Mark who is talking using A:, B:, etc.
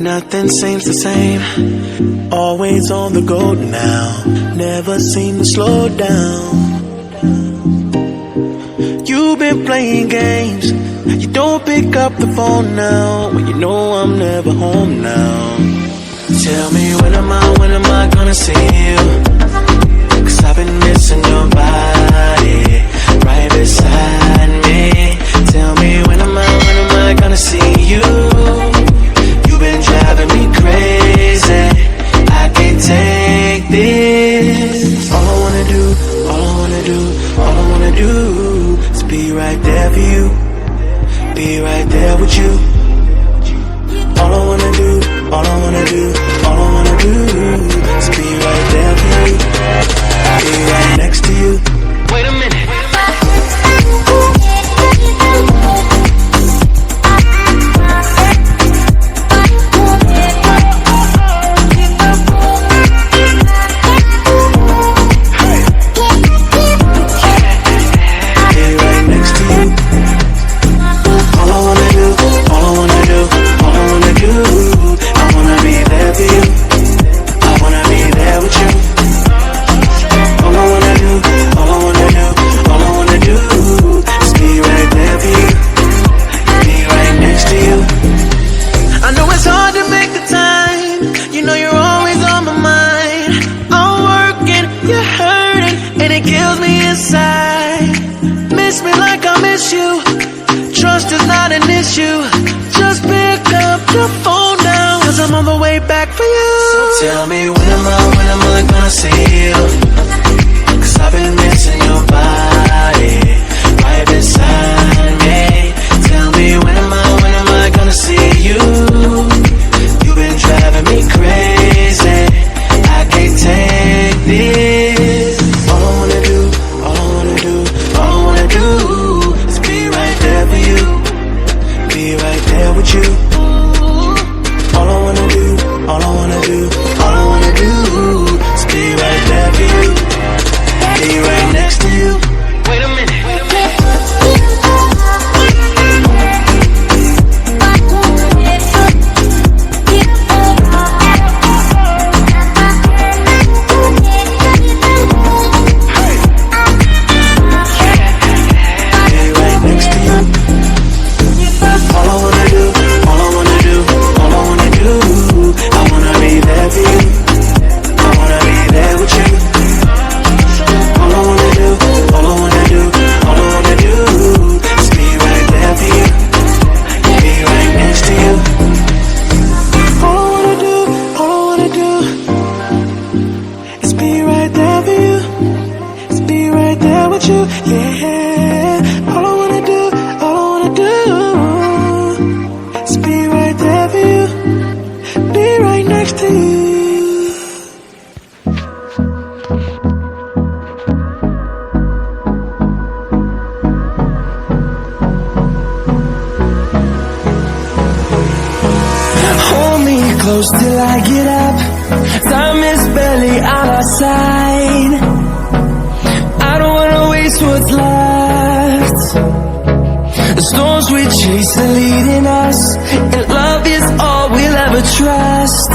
A: Nothing seems the same. Always on the go now. Never seem to slow down. You've been playing games. You don't pick up the phone now. When you know I'm never home now. Tell me when am I gonna see you? 'Cause I've been missing your body right beside me. Tell me when am I gonna see you? You've been driving me crazy. I can't take this. All I wanna do is be right there for you. Be right there with you. All I wanna do is be right there for you. Be right next to you. Wait a minute. Tell me when am I gonna see you? 'Cause I've been missing your body right beside me. Tell me when am I gonna see you? You've been driving me crazy. I can't take this. All I wanna do is be right there for you. Be right there with you. All I wanna do is be right there for you. Be right next to you. Wait a minute.
B: Till I get up, time is barely on our side. I don't wanna waste what's left. The storms we chase are leading us, and love is all we'll ever trust.